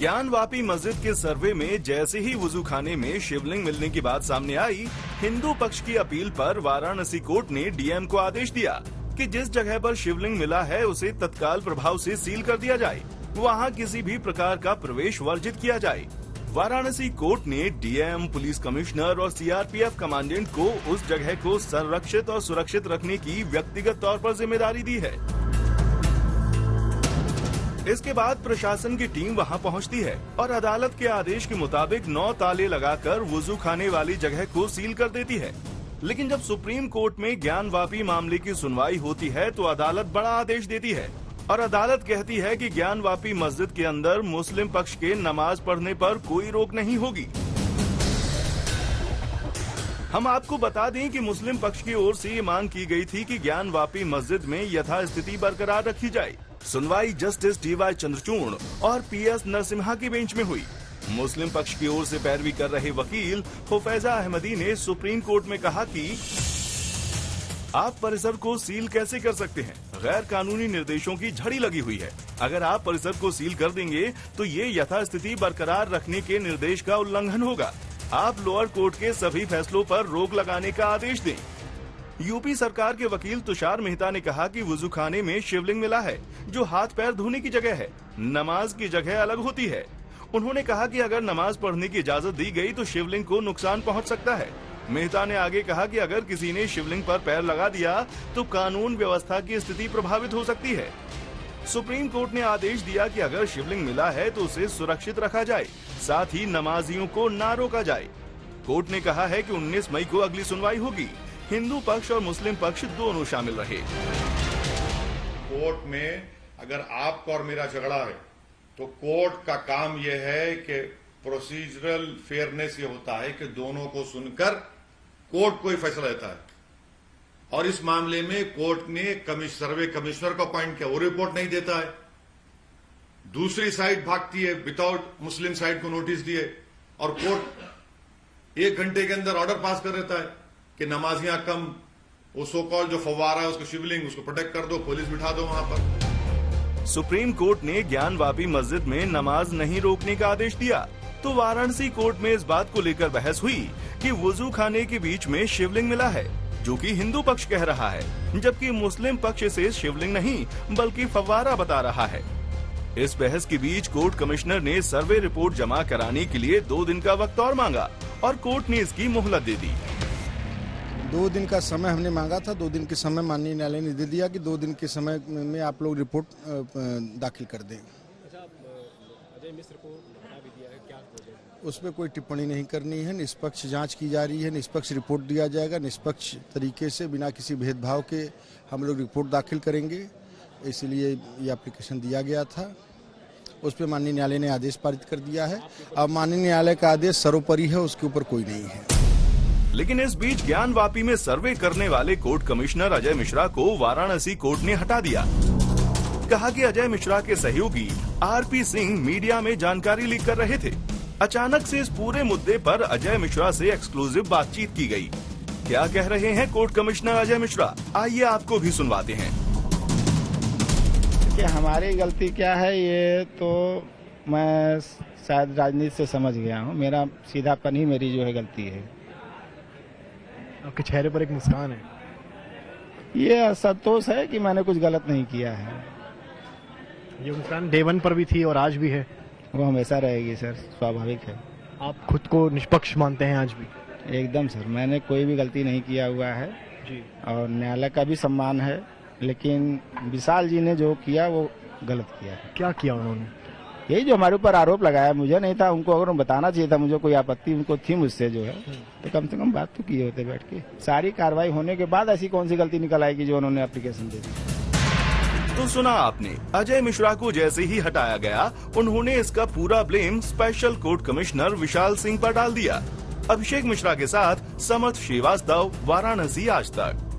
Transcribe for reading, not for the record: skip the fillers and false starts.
ज्ञानवापी मस्जिद के सर्वे में जैसे ही वुजू खाने में शिवलिंग मिलने की बात सामने आई, हिंदू पक्ष की अपील पर वाराणसी कोर्ट ने डीएम को आदेश दिया कि जिस जगह पर शिवलिंग मिला है उसे तत्काल प्रभाव से सील कर दिया जाए, वहां किसी भी प्रकार का प्रवेश वर्जित किया जाए। वाराणसी कोर्ट ने डीएम, पुलिस कमिश्नर और सीआरपीएफ कमांडेंट को उस जगह को संरक्षित और सुरक्षित रखने की व्यक्तिगत तौर पर जिम्मेदारी दी है। इसके बाद प्रशासन की टीम वहां पहुंचती है और अदालत के आदेश के मुताबिक 9 ताले लगाकर वुजू खाने वाली जगह को सील कर देती है। लेकिन जब सुप्रीम कोर्ट में ज्ञानवापी मामले की सुनवाई होती है तो अदालत बड़ा आदेश देती है और अदालत कहती है कि ज्ञानवापी मस्जिद के अंदर मुस्लिम पक्ष के नमाज पढ़ने पर कोई रोक नहीं होगी। हम आपको बता दें कि मुस्लिम पक्ष की ओर से ये मांग की गई थी कि ज्ञानवापी मस्जिद में यथास्थिति बरकरार रखी जाए। सुनवाई जस्टिस डी.वाई. चंद्रचूड़ और पी.एस. नरसिम्हा की बेंच में हुई। मुस्लिम पक्ष की ओर से पैरवी कर रहे वकील हुफैजा अहमदी ने सुप्रीम कोर्ट में कहा कि आप परिसर को सील कैसे कर सकते हैं? गैर कानूनी निर्देशों की झड़ी लगी हुई है। अगर आप परिसर को सील कर देंगे तो ये यथास्थिति बरकरार रखने के निर्देश का उल्लंघन होगा। आप लोअर कोर्ट के सभी फैसलों पर रोक लगाने का आदेश दें। यूपी सरकार के वकील तुषार मेहता ने कहा कि वुजू खाने में शिवलिंग मिला है, जो हाथ पैर धोने की जगह है। नमाज की जगह अलग होती है। उन्होंने कहा कि अगर नमाज पढ़ने की इजाजत दी गई तो शिवलिंग को नुकसान पहुंच सकता है। मेहता ने आगे कहा कि अगर किसी ने शिवलिंग पर पैर लगा दिया तो कानून व्यवस्था की स्थिति प्रभावित हो सकती है। सुप्रीम कोर्ट ने आदेश दिया कि अगर शिवलिंग मिला है तो उसे सुरक्षित रखा जाए, साथ ही नमाजियों को न रोका जाए। कोर्ट ने कहा है कि 19 मई को अगली सुनवाई होगी। हिंदू पक्ष और मुस्लिम पक्ष दोनों शामिल रहे। कोर्ट में अगर आपका और मेरा झगड़ा है तो कोर्ट का काम यह है कि प्रोसीजरल फेयरनेस ये होता है कि दोनों को सुनकर कोर्ट कोई फैसला लेता है। और इस मामले में कोर्ट ने सर्वे कमिश्नर को अपॉइंट किया, वो रिपोर्ट नहीं देता है। दूसरी साइड भागती है विदाउट मुस्लिम साइड को नोटिस दिए और कोर्ट 1 घंटे के अंदर ऑर्डर पास कर देता है कि नमाजियां कम, वो सो कॉल जो फव्वारा है उसको शिवलिंग उसको प्रोटेक्ट कर दो, पुलिस बिठा दो वहां पर। सुप्रीम कोर्ट ने ज्ञानवापी मस्जिद में नमाज नहीं रोकने का आदेश दिया तो वाराणसी कोर्ट में इस बात को लेकर बहस हुई कि वुजू खाने के बीच में शिवलिंग मिला है, जो कि हिंदू पक्ष कह रहा है, जबकि मुस्लिम पक्ष इसे शिवलिंग नहीं बल्कि फव्वारा बता रहा है। इस बहस के बीच कोर्ट कमिश्नर ने सर्वे रिपोर्ट जमा कराने के लिए 2 दिन का वक्त और मांगा और कोर्ट ने इसकी मोहलत दे दी। 2 दिन का समय हमने मांगा था। 2 दिन के समय माननीय न्यायालय ने दे दिया कि 2 दिन के समय में आप लोग रिपोर्ट दाखिल कर दें। अजय मिश्र को हटा भी दिया है, क्या उसमें कोई टिप्पणी नहीं करनी है। निष्पक्ष जांच की जा रही है, निष्पक्ष रिपोर्ट दिया जाएगा। निष्पक्ष तरीके से बिना किसी भेदभाव के हम लोग रिपोर्ट दाखिल करेंगे, इसलिए ये एप्लीकेशन दिया गया था। उस पर माननीय न्यायालय ने आदेश पारित कर दिया है। अब माननीय न्यायालय का आदेश सर्वोपरि है, उसके ऊपर कोई नहीं है। लेकिन इस बीच ज्ञानवापी में सर्वे करने वाले कोर्ट कमिश्नर अजय मिश्रा को वाराणसी कोर्ट ने हटा दिया। कहा कि अजय मिश्रा के सहयोगी आरपी सिंह मीडिया में जानकारी लीक कर रहे थे। अचानक से इस पूरे मुद्दे पर अजय मिश्रा से एक्सक्लूसिव बातचीत की गई। क्या कह रहे हैं कोर्ट कमिश्नर अजय मिश्रा, आइए आपको भी सुनवाते हैं। कि हमारी गलती क्या है ये तो मैं शायद राजनीति से समझ गया हूँ। मेरा सीधापन ही मेरी जो है गलती है। आपके चेहरे पर एक मुस्कान है। ये असंतोष है कि मैंने कुछ गलत नहीं किया है। ये मुस्कान डे 1 पर भी थी और आज भी है। वो हमेशा रहेगी सर, स्वाभाविक है। आप खुद को निष्पक्ष मानते हैं आज भी? एकदम सर, मैंने कोई भी गलती नहीं किया हुआ है जी। और न्यायालय का भी सम्मान है, लेकिन विशाल जी ने जो किया वो गलत किया है। क्या किया उन्होंने? यही जो हमारे ऊपर आरोप लगाया, मुझे नहीं था, उनको अगर बताना चाहिए था, मुझे कोई आपत्ति उनको थी मुझसे जो है, तो कम से कम बात तो किए होते बैठ के। सारी कार्रवाई होने के बाद ऐसी कौन सी गलती निकल आएगी जो उन्होंने एप्लीकेशन दे दी। तो सुना आपने, अजय मिश्रा को जैसे ही हटाया गया उन्होंने इसका पूरा blame special court commissioner Vishal Singh पर डाल दिया। अभिषेक मिश्रा के साथ समर्थ श्रीवास्तव, वाराणसी आज तक।